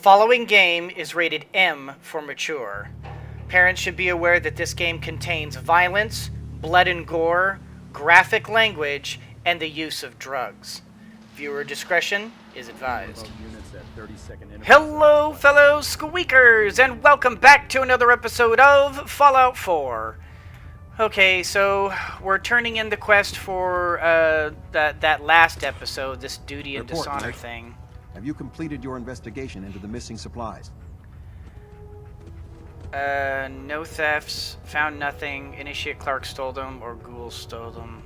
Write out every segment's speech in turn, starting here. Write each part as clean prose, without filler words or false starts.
following game is rated M for mature. Parents should be aware that this game contains violence, blood and gore, graphic language, and the use of drugs. Viewer discretion is advised. Hello, fellow squeakers, and welcome back to another episode of Fallout 4. Okay, so we're turning in the quest for that last episode, this duty and dishonor thing. Have you completed your investigation into the missing supplies? No thefts, found nothing, Initiate Clark stole them, or Ghoul stole them.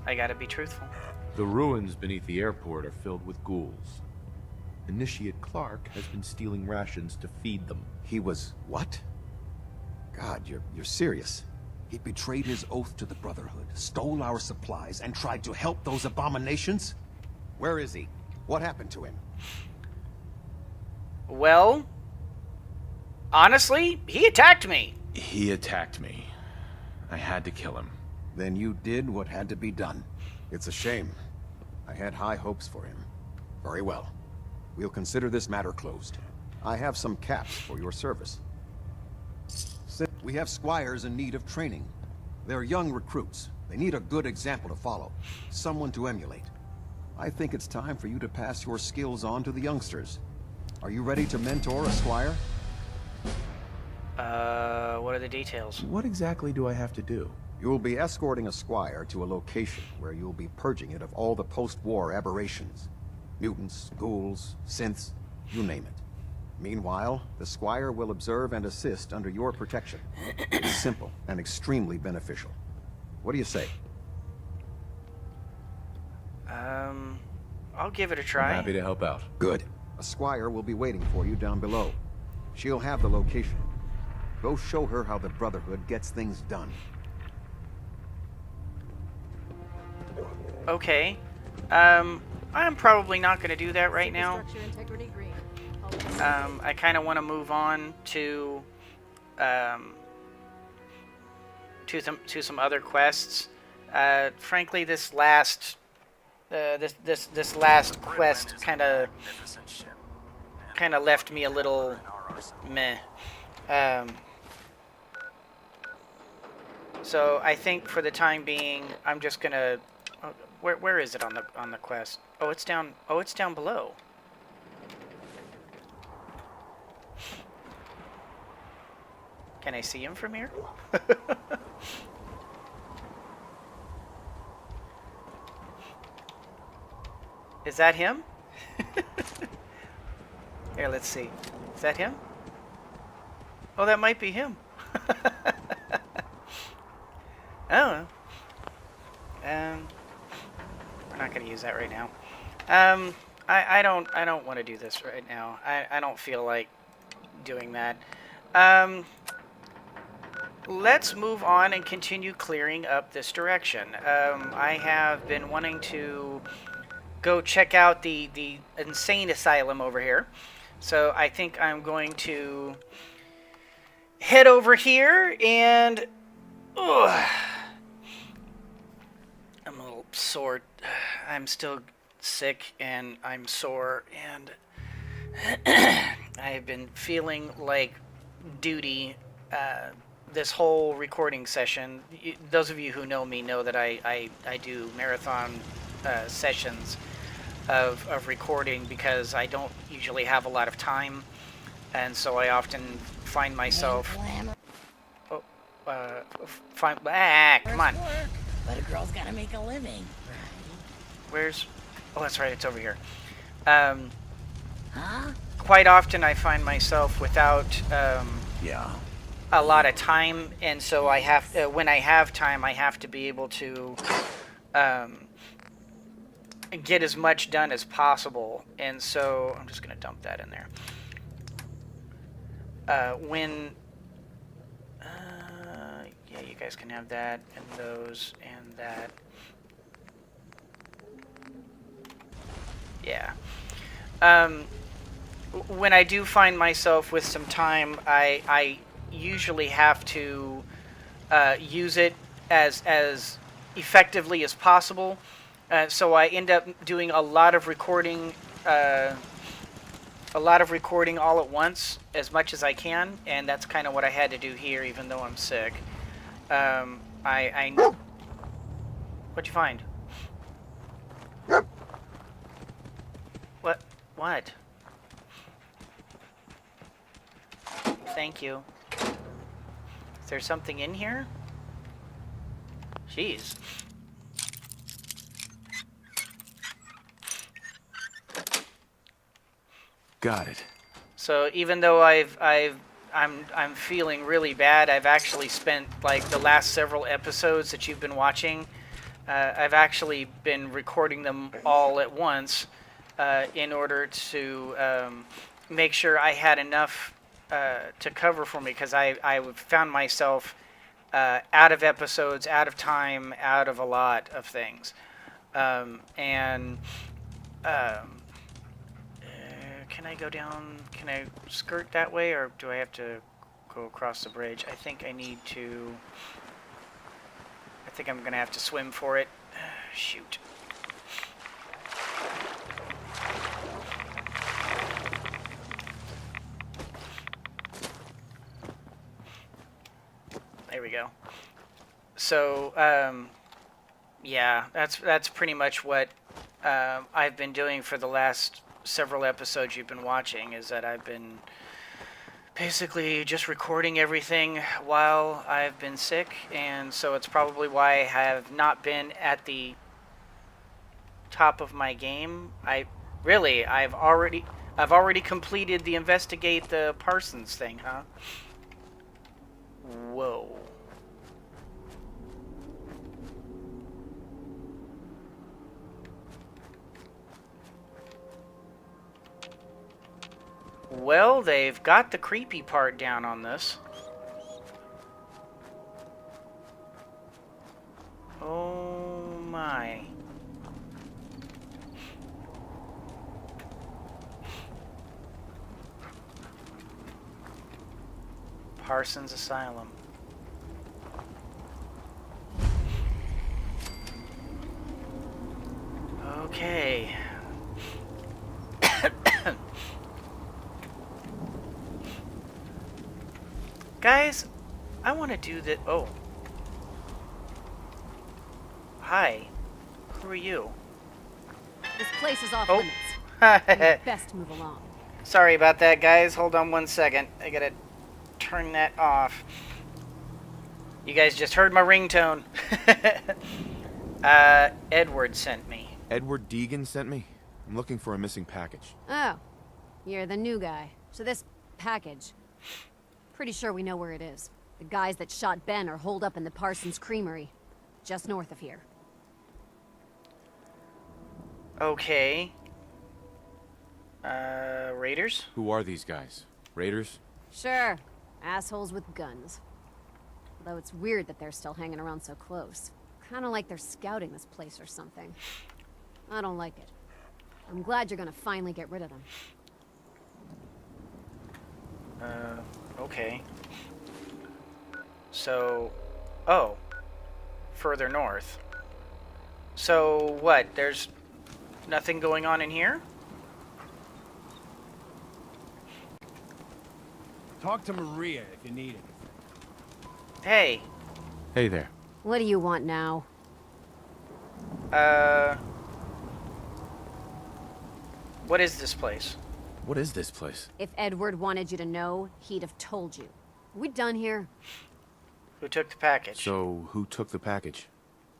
I gotta be truthful. The ruins beneath the airport are filled with ghouls. Initiate Clark has been stealing rations to feed them. He was... what? God, you're serious. He betrayed his oath to the Brotherhood, stole our supplies, and tried to help those abominations? Where is he? What happened to him? Well, honestly, he attacked me. He attacked me. I had to kill him. Then you did what had to be done. It's a shame. I had high hopes for him. Very well. We'll consider this matter closed. I have some caps for your service. We have squires in need of training. They're young recruits. They need a good example to follow. Someone to emulate. I think it's time for you to pass your skills on to the youngsters. Are you ready to mentor a squire? What are the details? What exactly do I have to do? You'll be escorting a squire to a location where you'll be purging it of all the post-war aberrations. Mutants, ghouls, synths, you name it. Meanwhile, the squire will observe and assist under your protection. It's simple and extremely beneficial. What do you say? I'll give it a try. I'm happy to help out. Good. A squire will be waiting for you down below. She'll have the location. Go show her how the Brotherhood gets things done. Okay. I'm probably not going to do that right now. I kind of want to move on to some other quests. Frankly, this last quest kind of left me a little meh. So I think for the time being, I'm just gonna. Where is it on the quest? Oh, it's down. Oh, it's down below. Can I see him from here? Is that him? Here, let's see. Is that him? Oh, that might be him. Oh. We're not going to use that right now. I don't want to do this right now. I don't feel like doing that. Let's move on and continue clearing up this direction. I have been wanting to go check out the Insane Asylum over here. So I think I'm going to head over here and... I'm a little sore. I'm still sick and I'm sore and I've been feeling like duty this whole recording session. Those of you who know me know that I do marathon sessions of recording because I don't usually have a lot of time, and so I often find myself... come on. But a girl's gotta make a living. Where's... Oh, that's right, it's over here. Huh? Quite often I find myself without a lot of time, and so I have... when I have time, I have to be able to get as much done as possible, and so... I'm just going to dump that in there. Yeah, you guys can have that, and those, and that. Yeah. When I do find myself with some time, I usually have to use it as effectively as possible. So I end up doing a lot of recording all at once, as much as I can, and that's kind of what I had to do here, even though I'm sick. What'd you find? What? What? Thank you. Is there something in here? Jeez. Got it. So even though I'm feeling really bad, I've actually spent like the last several episodes that you've been watching. I've actually been recording them all at once in order to make sure I had enough to cover for me, because I found myself out of episodes, out of time, out of a lot of things, can I go down? Can I skirt that way, or do I have to go across the bridge? I think I need to. I think I'm gonna have to swim for it. Shoot. There we go. So, yeah, that's pretty much what I've been doing for the last several episodes you've been watching, is that I've been basically just recording everything while I've been sick, and so it's probably why I have not been at the top of my game. I've already completed the investigate the Parsons thing, huh? Whoa. Well, they've got the creepy part down on this. Oh my. Parsons Asylum. Okay. Guys, I want to do that. Oh. Hi. Who are you? This place is off Oh. limits. You best move along. Sorry about that, guys. Hold on one second. I gotta turn that off. You guys just heard my ringtone. Edward sent me. Edward Deegan sent me. I'm looking for a missing package. Oh, you're the new guy. So this package, pretty sure we know where it is. The guys that shot Ben are holed up in the Parsons Creamery, just north of here. Okay. Raiders? Who are these guys? Raiders? Sure, assholes with guns. Although it's weird that they're still hanging around so close. Kinda like they're scouting this place or something. I don't like it. I'm glad you're gonna finally get rid of them. Okay. So, oh, further north. So what? There's nothing going on in here? Talk to Maria if you need it. Hey, Hey there. What do you want now? what is this place? What is this place? If Edward wanted you to know, he'd have told you. We done here? Who took the package? So, who took the package?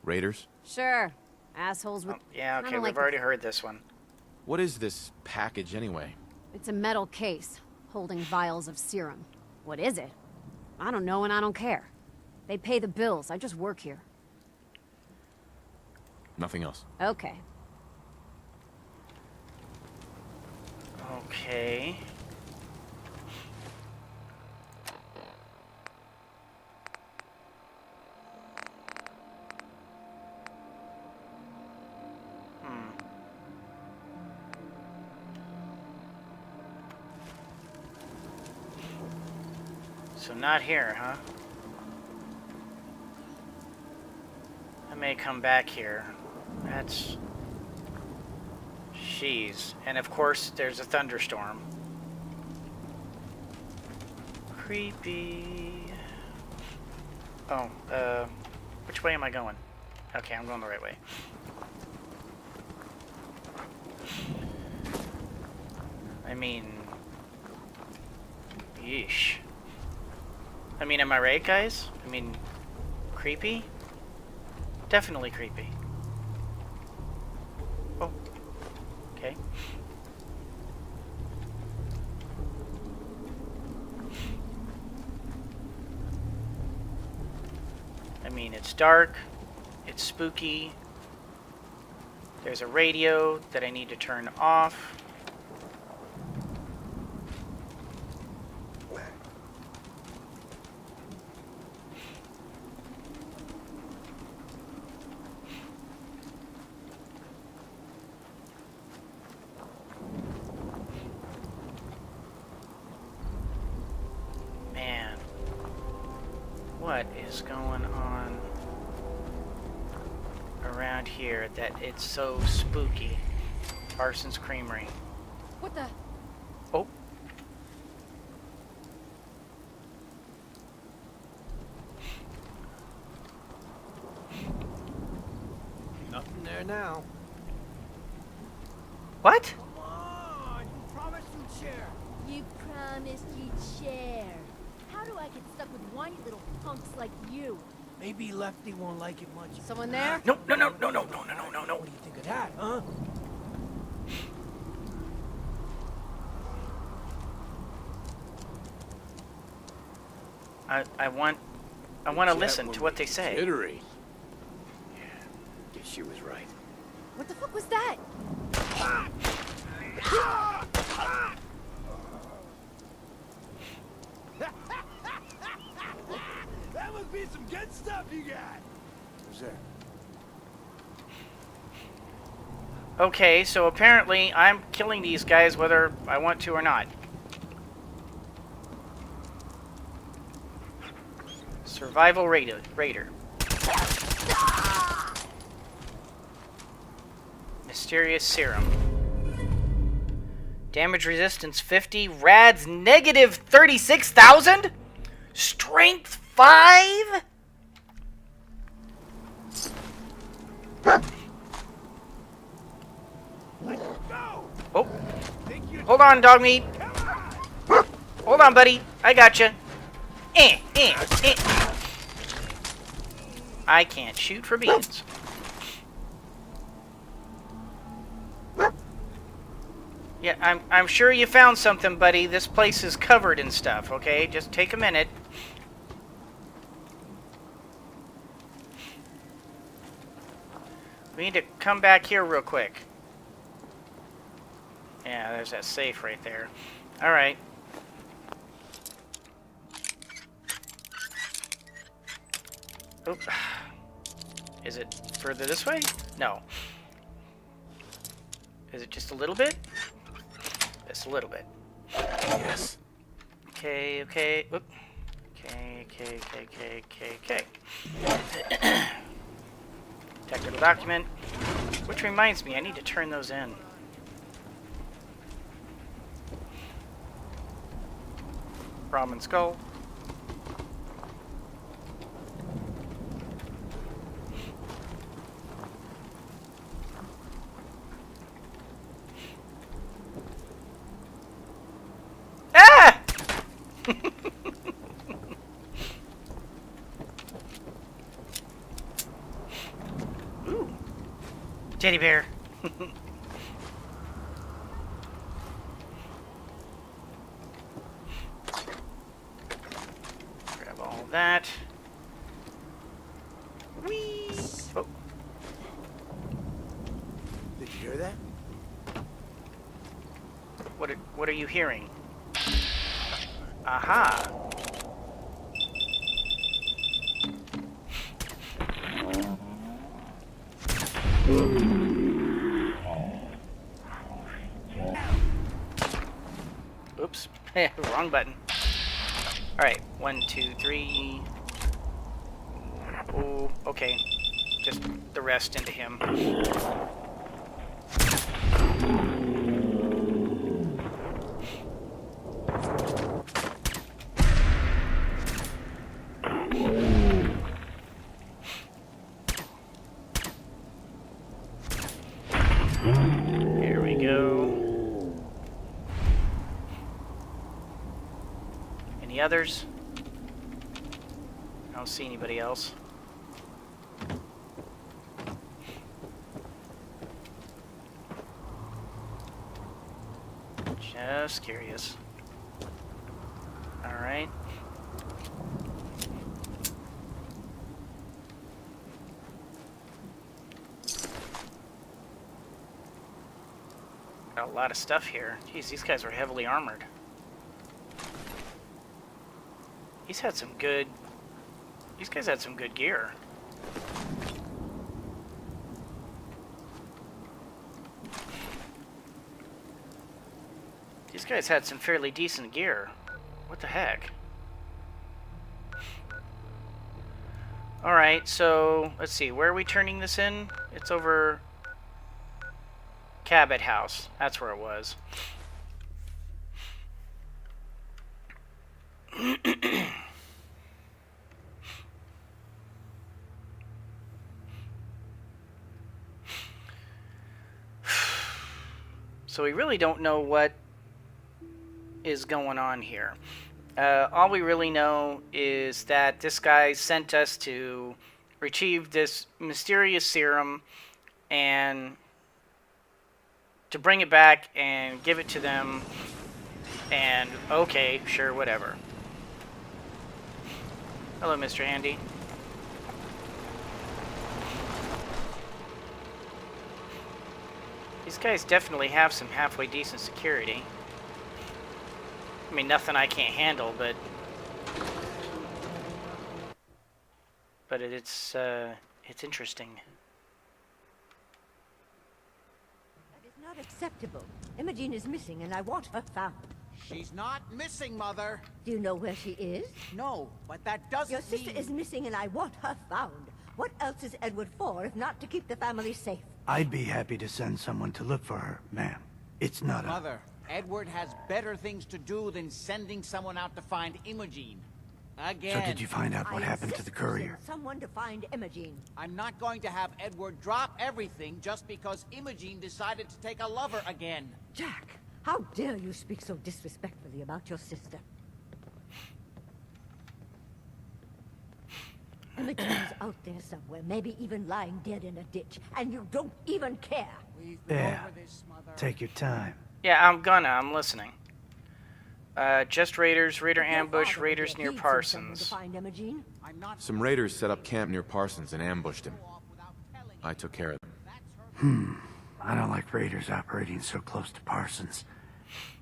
Raiders? Sure. Assholes with... Yeah, okay, kinda we've like already heard this one. What is this package anyway? It's a metal case, holding vials of serum. What is it? I don't know and I don't care. They pay the bills, I just work here. Nothing else. Okay. Okay. So not here, huh? may come back here. That's... Jeez. And of course, there's a thunderstorm. Creepy. Oh, which way am I going? Okay, I'm going the right way. I mean... Yeesh. I mean, am I right, guys? I mean, creepy? Definitely creepy. Oh. Okay. I mean, it's dark. It's spooky. There's a radio that I need to turn off. Man, what is going on around here that it's so spooky? Parsons Creamery. What the? Oh. Nothing there now. What? Come on! You promised you'd share. You promised you'd share. How do I get stuck with whiny little punks like you? Maybe Lefty won't like it much. Someone there? No. What do you think of that, huh? I want to listen to what they say. Jittery. Yeah, guess she was right. What the fuck was that? That must be some good stuff you got. Who's there? Okay, so apparently I'm killing these guys whether I want to or not. Survival Raider. Mysterious Serum. Damage resistance 50. Rads negative 36,000? Strength 5? Oh. Hold on, dog meat. Hold on, buddy. I gotcha. I can't shoot for beans. Yeah, I'm sure you found something, buddy. This place is covered in stuff, okay? Just take a minute. We need to come back here real quick. Yeah, there's that safe right there. Alright. Oop. Is it further this way? No. Is it just a little bit? Just a little bit. Yes. Okay. Oop. Okay. Technical document. Which reminds me, I need to turn those in. Ramen skull. Ah! Ooh. Teddy bear. Grab all that. Whee! Oh. Did you hear that? What are you hearing? Aha! Oops. Wrong button. Alright, 1, 2, 3. Oh, okay. just the rest into him. Here we go. Any others? I don't see anybody else. Just curious. All right. Got a lot of stuff here. Jeez, these guys are heavily armored. These guys had some good gear. These guys had some fairly decent gear. What the heck? Alright, so let's see. Where are we turning this in? It's over Cabot House. That's where it was. So we really don't know what is going on here. All we really know is that this guy sent us to retrieve this mysterious serum and to bring it back and give it to them. And okay, sure, whatever. Hello, Mr. Handy. These guys definitely have some halfway decent security. I mean, nothing I can't handle, but it's interesting. That is not acceptable. Imogene is missing, and I want her found. She's not missing, Mother. Do you know where she is? No, but that doesn't Your sister is missing, and I want her found. What else is Edward for, if not to keep the family safe? I'd be happy to send someone to look for her, ma'am. It's not Mother, Edward has better things to do than sending someone out to find Imogene. Again. So did you find out what happened to the courier? Someone to find Imogene. I'm not going to have Edward drop everything just because Imogene decided to take a lover again. Jack, how dare you speak so disrespectfully about your sister? Imogene's out there somewhere, maybe even lying dead in a ditch, and you don't even care. We've been Yeah, over this, Mother. take your time. Yeah, I'm listening. Just raiders, raider ambush, raiders near Parsons. Find Imogene? I'm not Some raiders set up camp near Parsons and ambushed him. I took care of them. I don't like raiders operating so close to Parsons.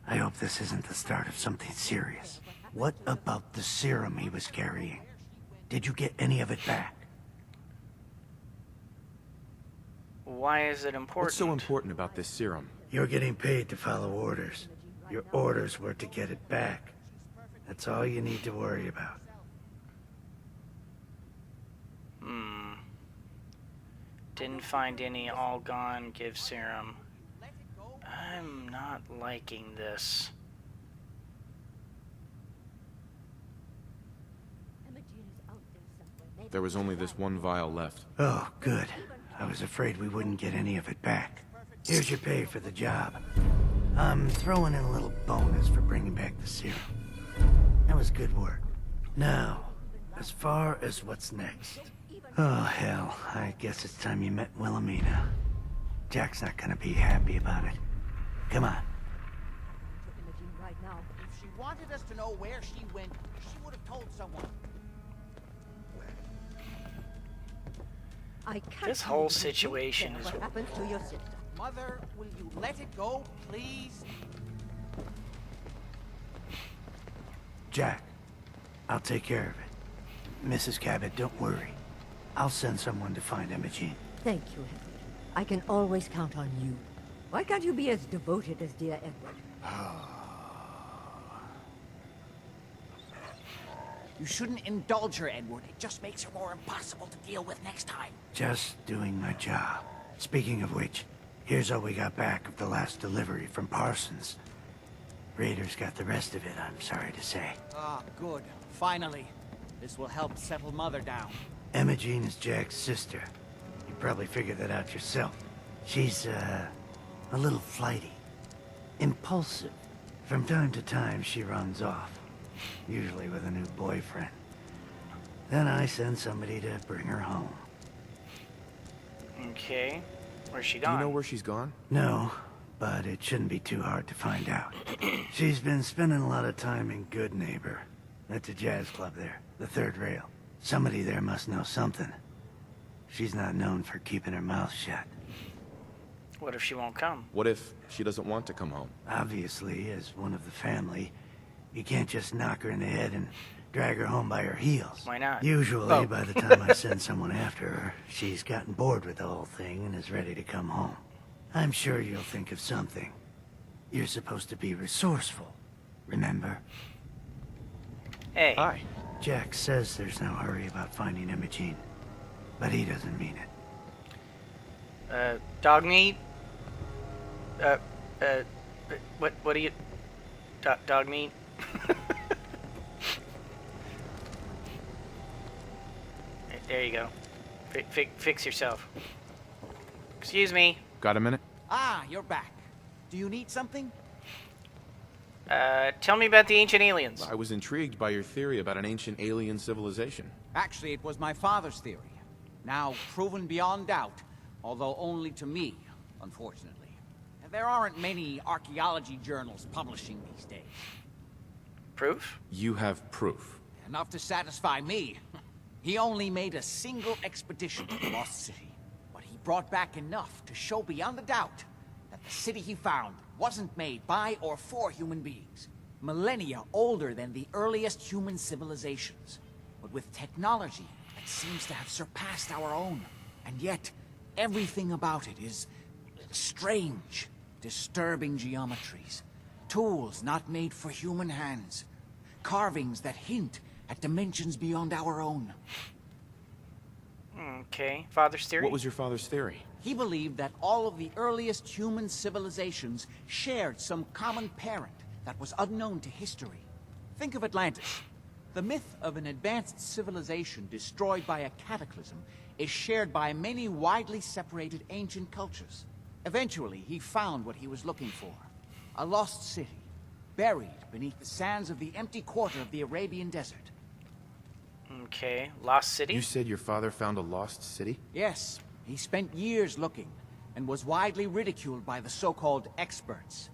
I hope this isn't the start of something serious. What about the serum he was carrying? Did you get any of it back? Why is it important? What's so important about this serum? You're getting paid to follow orders. Your orders were to get it back. That's all you need to worry about. Didn't find any. All gone. Give serum. I'm not liking this. There was only this one vial left. Oh, good. I was afraid we wouldn't get any of it back. Here's your pay for the job. I'm throwing in a little bonus for bringing back the serum. That was good work. Now, as far as what's next. Oh, hell. I guess it's time you met Wilhelmina. Jack's not gonna be happy about it. Come on. Right now. If she wanted us to know where she went, she would have told someone. I can't This whole believe you situation care is- what happened to your sister. Mother, will you let it go, please? Jack, I'll take care of it. Mrs. Cabot, don't worry. I'll send someone to find Imogene. Thank you, Edward. I can always count on you. Why can't you be as devoted as dear Edward? You shouldn't indulge her, Edward. It just makes her more impossible to deal with next time. Just doing my job. Speaking of which, here's all we got back of the last delivery from Parsons. Raiders got the rest of it, I'm sorry to say. Ah, good. Finally. This will help settle Mother down. Imogene is Jack's sister. You probably figured that out yourself. She's, a little flighty. Impulsive. From time to time, she runs off. Usually with a new boyfriend. Then I send somebody to bring her home. Okay. Where's she Do gone? you know where she's gone? No, but it shouldn't be too hard to find out. She's been spending a lot of time in Good Neighbor. That's a jazz club there, the third rail. Somebody there must know something. She's not known for keeping her mouth shut. What if she won't come? What if she doesn't want to come home? Obviously, as one of the family, you can't just knock her in the head and drag her home by her heels. Why not? Usually, Oh. by the time I send someone after her, she's gotten bored with the whole thing and is ready to come home. I'm sure you'll think of something. You're supposed to be resourceful, remember? Hey. Hi. Jack says there's no hurry about finding Imogene, but he doesn't mean it. Dog meat? What do you... dog meat? There you go. Fix yourself. Excuse me. Got a minute? Ah, you're back. Do you need something? Tell me about the ancient aliens. I was intrigued by your theory about an ancient alien civilization. Actually, it was my father's theory. Now proven beyond doubt, although only to me, unfortunately. There aren't many archaeology journals publishing these days. Proof? You have proof. Enough to satisfy me. He only made a single expedition to the Lost City, but he brought back enough to show beyond a doubt that the city he found wasn't made by or for human beings. Millennia older than the earliest human civilizations, but with technology that seems to have surpassed our own. And yet, everything about it is strange, disturbing geometries, tools not made for human hands, carvings that hint at dimensions beyond our own. Okay. Father's theory? What was your father's theory? He believed that all of the earliest human civilizations shared some common parent that was unknown to history. Think of Atlantis. The myth of an advanced civilization destroyed by a cataclysm is shared by many widely separated ancient cultures. Eventually, he found what he was looking for. A lost city, buried beneath the sands of the empty quarter of the Arabian desert. Okay. Lost City? You said your father found a lost city? Yes, he spent years looking, and was widely ridiculed by the so-called experts.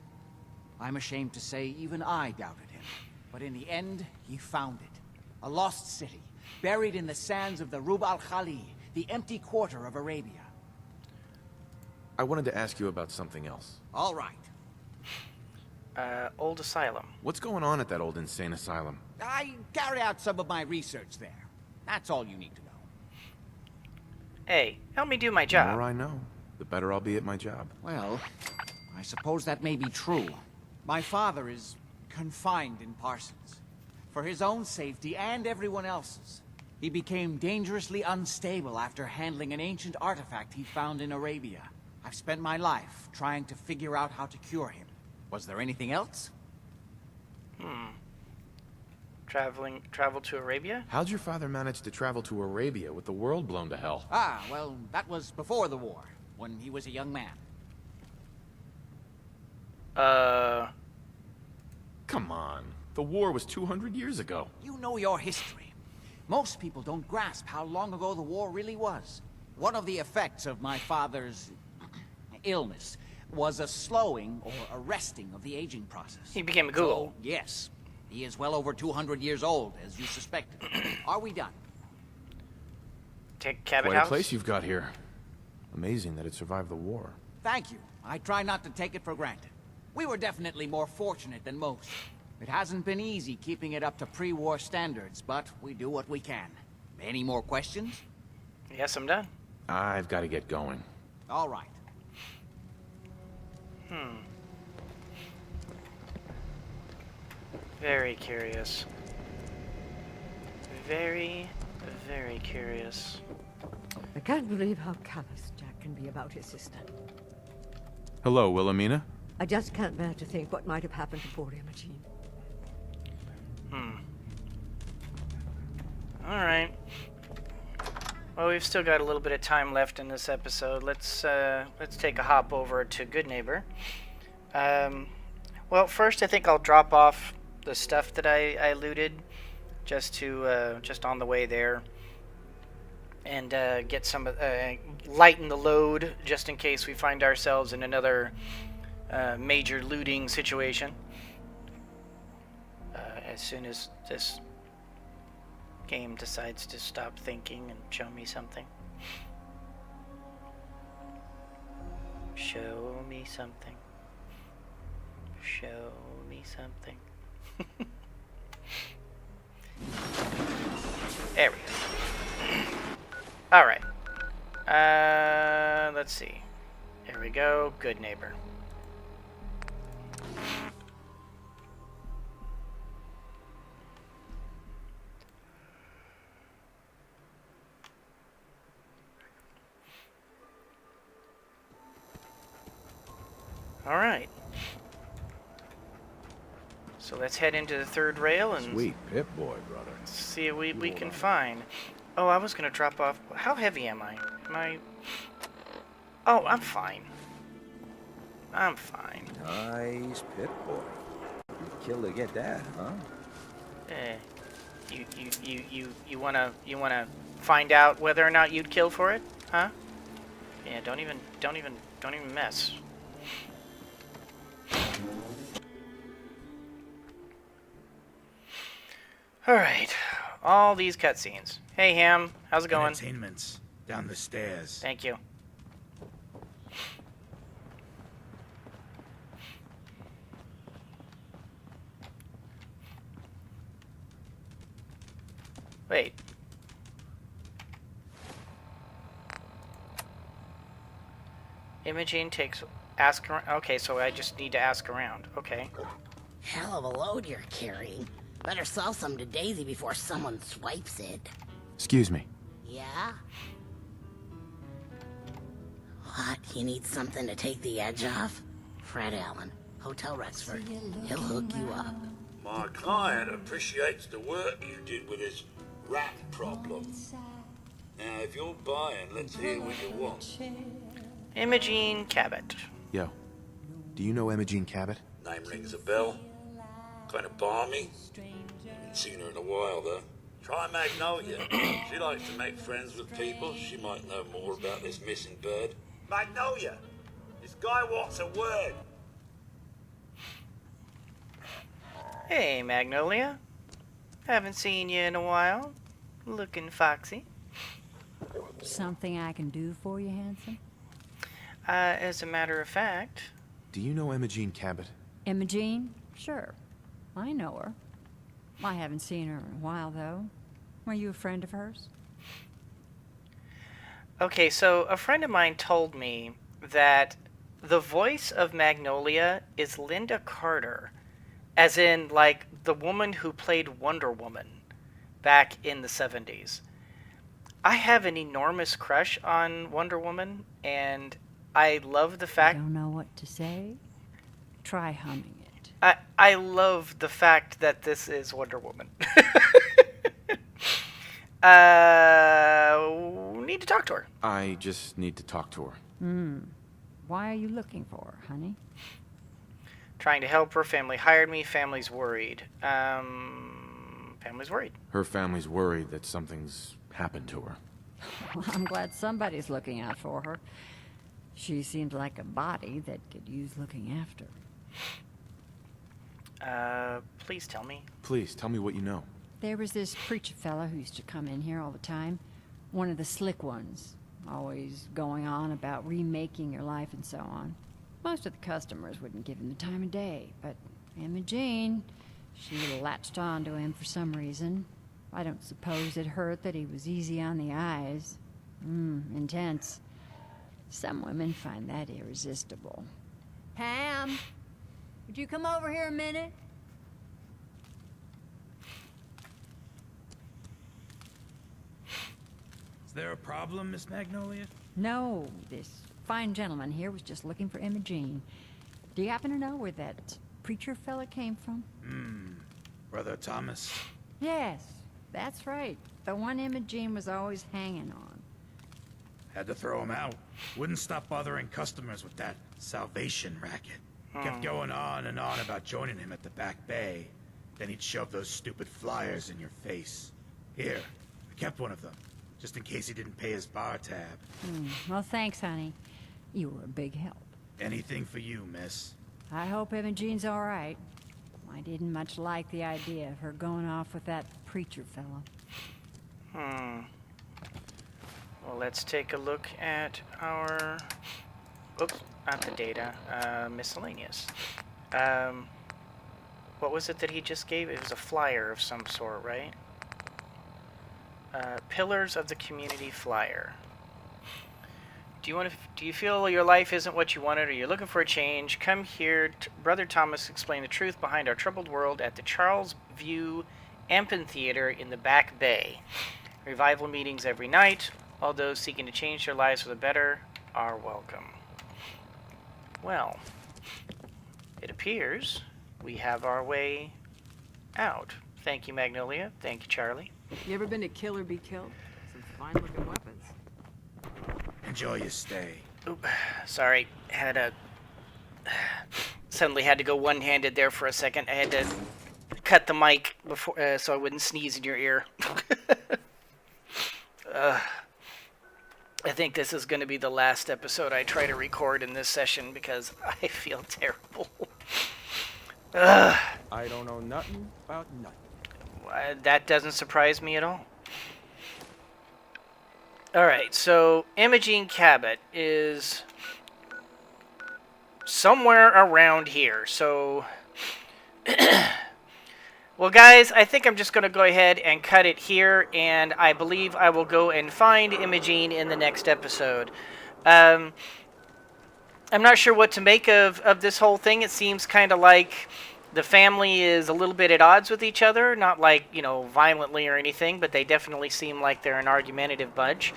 I'm ashamed to say even I doubted him. But in the end, he found it. A lost city, buried in the sands of the Rub al-Khali, the empty quarter of Arabia. I wanted to ask you about something else. All right. Old asylum. What's going on at that old insane asylum? I carry out some of my research there. That's all you need to know. Hey, help me do my The job. more I know, the better I'll be at my job. Well, I suppose that may be true. My father is confined in Parsons. For his own safety and everyone else's. He became dangerously unstable after handling an ancient artifact he found in Arabia. I've spent my life trying to figure out how to cure him. Was there anything else? Travel to Arabia? How'd your father manage to travel to Arabia with the world blown to hell? Ah, well, that was before the war, when he was a young man. Come on. The war was 200 years ago. You know your history. Most people don't grasp how long ago the war really was. One of the effects of my father's illness was a slowing or arresting of the aging process. He became a ghoul. So, yes. He is well over 200 years old, as you suspected. Are we done? Take Cabot Quite a House? place you've got here. Amazing that it survived the war. Thank you. I try not to take it for granted. We were definitely more fortunate than most. It hasn't been easy keeping it up to pre-war standards, but we do what we can. Any more questions? Yes, I'm done. I've got to get going. All right. Very curious. very, very curious. I can't believe how callous Jack can be about his sister. Hello, Wilhelmina. I just can't bear to think what might have happened to poor Imogen. Alright. Well, we've still got a little bit of time left in this episode. Let's take a hop over to Good Neighbor. Well, first I think I'll drop off the stuff that I looted, just on the way there, and get some lighten the load just in case we find ourselves in another major looting situation. As soon as this game decides to stop thinking and show me something. Show me something. Show me something. There we go. Alright. Let's see. There we go. Good Neighbor. Alright. So let's head into the third rail and Sweet Pip-Boy, brother. see what we can find. Oh, I was going to drop off. How heavy am I? Am I... Oh, I'm fine. I'm fine. Nice Pip-Boy. You'd kill to get that, huh? You wanna find out whether or not you'd kill for it? Huh? Yeah, don't even mess. Alright, all these cutscenes. Hey Ham, how's it going? Entertainment's down the stairs. Thank you. Wait. Imaging takes... Ask around... Okay, so I just need to ask around. Okay. Hell of a load you're carrying. Better sell some to Daisy before someone swipes it. Excuse me. Yeah? What? You need something to take the edge off? Fred Allen, Hotel Rexford. He'll hook you up. My client appreciates the work you did with his rat problem. Now, if you're buying, let's hear what you want. Imogene Cabot. Yo. Do you know Imogen Cabot? Name rings a bell. Kind of balmy. Haven't seen her in a while, though. Try Magnolia. She likes to make friends with people. She might know more about this missing bird. Magnolia! This guy wants a word. Hey, Magnolia. Haven't seen you in a while. Looking foxy. Something I can do for you, handsome? As a matter of fact... Do you know Imogen Cabot? Imogene? Sure. I know her. I haven't seen her in a while, though. Were you a friend of hers? Okay, so a friend of mine told me that the voice of Magnolia is Linda Carter. As in, like, the woman who played Wonder Woman back in the 70s. I have an enormous crush on Wonder Woman, and I love the fact... I don't know what to say. Try humming it. I love the fact that this is Wonder Woman. Need to talk to her. I just need to talk to her. Why are you looking for her, honey? Trying to help her. Family hired me. Family's worried. Family's worried. Her family's worried that something's happened to her. Well, I'm glad somebody's looking out for her. She seems like a body that could use looking after. Please tell me. Please, tell me what you know. There was this preacher fella who used to come in here all the time. One of the slick ones. Always going on about remaking your life and so on. Most of the customers wouldn't give him the time of day, but Imogene, she latched on to him for some reason. I don't suppose it hurt that he was easy on the eyes. Intense. Some women find that irresistible. Pam, would you come over here a minute? there a problem, Miss Magnolia? No, this fine gentleman here was just looking for Imogene. Do you happen to know where that preacher fella came from? Brother Thomas? Yes, that's right. The one Imogene was always hanging on. Had to throw him out. Wouldn't stop bothering customers with that salvation racket. Kept going on and on about joining him at the back bay. Then he'd shove those stupid flyers in your face. Here, I kept one of them, just in case he didn't pay his bar tab. Well, thanks, honey. You were a big help. Anything for you, miss. I hope Imogene's all right. I didn't much like the idea of her going off with that preacher fella. Well, let's take a look at our... Oops, not the data. Miscellaneous. What was it that he just gave? It was a flyer of some sort, right? Pillars of the Community Flyer. Do you feel your life isn't what you wanted, or you're looking for a change? Come here, Brother Thomas explain the truth behind our troubled world at the Charles View Amphitheater in the Back Bay. Revival meetings every night. All those seeking to change their lives for the better are welcome. Well, it appears we have our way out. Thank you, Magnolia. Thank you, Charlie. You ever been to Kill or Be Killed? Some fine-looking weapons. Enjoy your stay. Oop, sorry, suddenly had to go one-handed there for a second. I had to cut the mic before so I wouldn't sneeze in your ear. I think this is going to be the last episode I try to record in this session because I feel terrible. I don't know nothing about nothing. That doesn't surprise me at all. Alright, so Imogene Cabot is somewhere around here, so... Well, guys, I think I'm just going to go ahead and cut it here, and I believe I will go and find Imogene in the next episode. I'm not sure what to make of this whole thing. It seems kind of like the family is a little bit at odds with each other. Not like, you know, violently or anything, but they definitely seem like they're an argumentative bunch.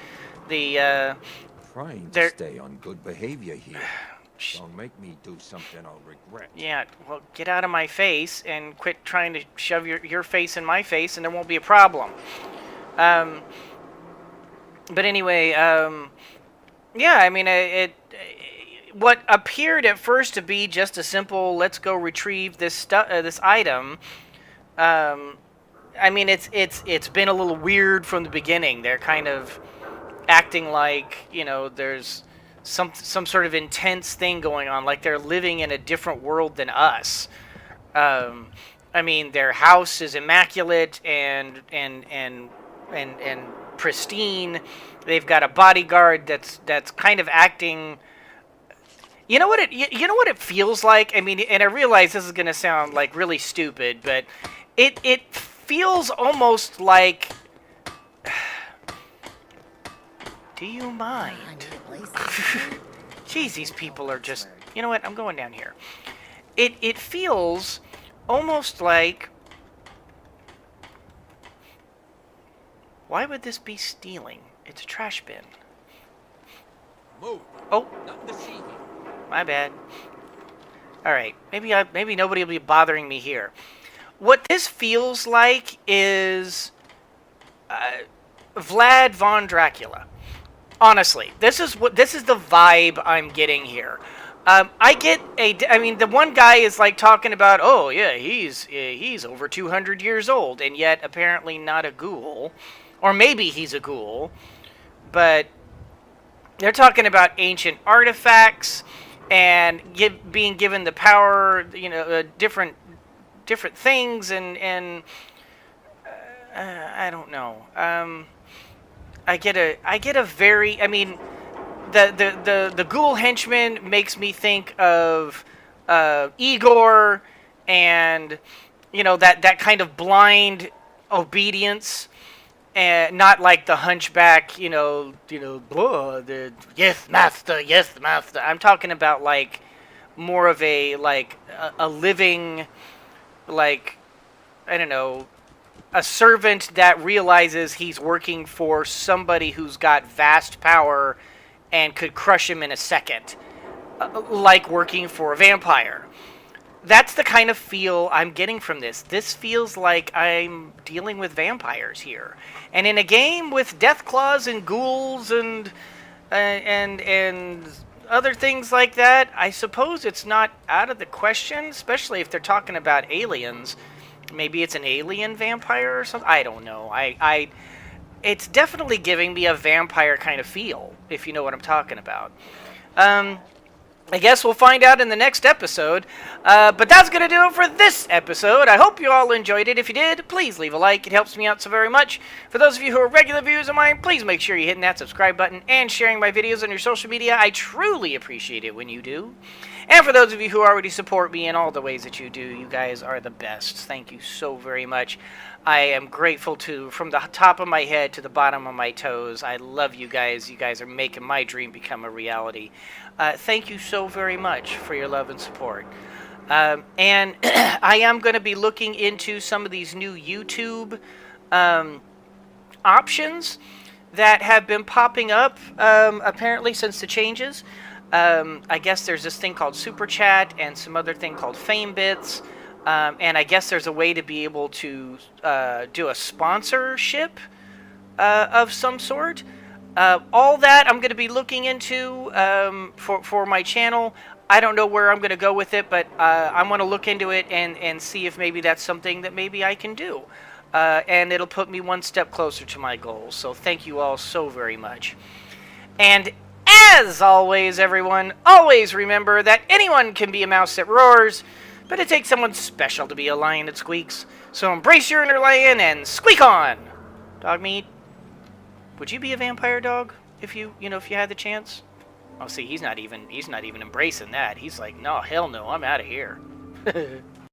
Trying to stay on good behavior here. Don't make me do something I'll regret. Yeah, well, get out of my face and quit trying to shove your face in my face, and there won't be a problem. But anyway, yeah, I mean, what appeared at first to be just a simple "let's go retrieve this this item." I mean, it's been a little weird from the beginning. They're kind of acting like, you know, there's some sort of intense thing going on, like they're living in a different world than us. I mean, their house is immaculate and pristine. They've got a bodyguard that's kind of acting. You know what it feels like? I mean, and I realize this is going to sound like really stupid, but it feels almost like. Do you mind? Jeez, these people are just... You know what? I'm going down here. It feels almost like... Why would this be stealing? It's a trash bin. Move. Oh. My bad. Alright. Maybe nobody will be bothering me here. What this feels like is... Vlad von Dracula. Honestly, this is the vibe I'm getting here. I mean, the one guy is like talking about, oh yeah, he's over 200 years old, and yet apparently not a ghoul, or maybe he's a ghoul, but they're talking about ancient artifacts and being given the power, you know, different things, and I don't know. I get a very, I mean, the ghoul henchman makes me think of Igor, and you know, that kind of blind obedience, and not like the hunchback, you know, the yes master. I'm talking about like more of a like a living, like, I don't know, a servant that realizes he's working for somebody who's got vast power and could crush him in a second, like working for a vampire. That's the kind of feel I'm getting from this. This feels like I'm dealing with vampires here, and in a game with death claws and ghouls and other things like that, I suppose it's not out of the question, especially if they're talking about aliens. Maybe it's an alien vampire or something. I don't know. It's definitely giving me a vampire kind of feel, if you know what I'm talking about. I guess we'll find out in the next episode. But that's going to do it for this episode. I hope you all enjoyed it. If you did, please leave a like. It helps me out so very much. For those of you who are regular viewers of mine, please make sure you're hitting that subscribe button and sharing my videos on your social media. I truly appreciate it when you do. And for those of you who already support me in all the ways that you do, you guys are the best. Thank you so very much. I am grateful from the top of my head to the bottom of my toes. I love you guys. You guys are making my dream become a reality. Thank you so very much for your love and support. And I am going to be looking into some of these new YouTube options that have been popping up, apparently, since the changes. I guess there's this thing called Super Chat and some other thing called Fame Bits. And I guess there's a way to be able to do a sponsorship of some sort. All that I'm going to be looking into for my channel. I don't know where I'm going to go with it, but I'm going to look into it and see if maybe that's something that maybe I can do. And it'll put me one step closer to my goals. So thank you all so very much. And as always, everyone, always remember that anyone can be a mouse that roars, but it takes someone special to be a lion that squeaks. So embrace your inner lion and squeak on! Dog meat. Would you be a vampire dog if you had the chance? Oh, see, he's not even embracing that. He's like, no, hell no, I'm out of here.